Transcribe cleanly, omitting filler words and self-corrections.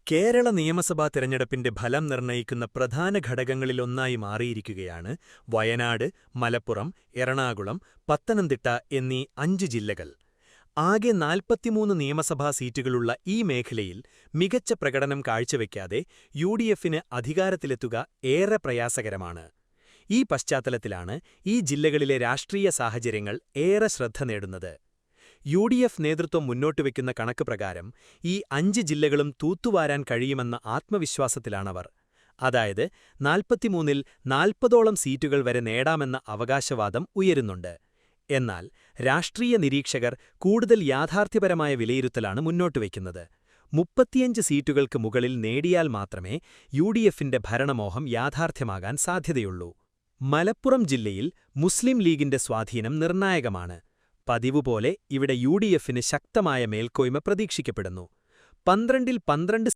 കേരള നിയമസഭാ തെരഞ്ഞെടുപ്പിന്റെ ഫലം നിർണ്ണയിക്കുന്ന പ്രധാന ഘടകങ്ങളിലൊന്നായി മാറിയിരിക്കുകയാണ് വയനാട്, മലപ്പുറം, എറണാകുളം, പത്തനംതിട്ട എന്നീ 5 ജില്ലകൾ. ആകെ 43 നിയമസഭാ സീറ്റുകളുള്ള ഈ മേഖലയിൽ മികച്ച പ്രകടനം കാഴ്ചവെക്കാതെ യുഡിഎഫിന് അധികാരത്തിലെത്തുക ഏറെ പ്രയാസകരമാണ്. ഈ പശ്ചാത്തലത്തിലാണ് ഈ ജില്ലകളിലെ രാഷ്ട്രീയ സാഹചര്യങ്ങൾ ഏറെ ശ്രദ്ധ നേടുന്നത്. യുഡിഎഫ് നേതൃത്വം മുന്നോട്ടുവെക്കുന്ന കണക്ക് പ്രകാരം ഈ 5 ജില്ലകളും തൂത്തുവാരാൻ കഴിയുമെന്ന ആത്മവിശ്വാസത്തിലാണവർ. അതായത് 43-ൽ 40ഓളം സീറ്റുകൾ വരെ നേടാമെന്ന അവകാശവാദം ഉയരുന്നുണ്ട്. എന്നാൽ രാഷ്ട്രീയ നിരീക്ഷകർ കൂടുതൽ യാഥാർത്ഥ്യപരമായ വിലയിരുത്തലാണ് മുന്നോട്ടുവെക്കുന്നത്. 35 സീറ്റുകൾക്ക് മുകളിൽ നേടിയാൽ മാത്രമേ യുഡിഎഫിന്റെ ഭരണമോഹം യാഥാർത്ഥ്യമാകാൻ സാധ്യതയുള്ളൂ. മലപ്പുറം ജില്ലയിൽ മുസ്ലിം ലീഗിന്റെ സ്വാധീനം നിർണായകമാണ്. പതിവുപോലെ ഇവിടെ യുഡിഎഫിന് ശക്തമായ മേൽക്കോയ്മ പ്രതീക്ഷിക്കപ്പെടുന്നു. 12-ൽ 12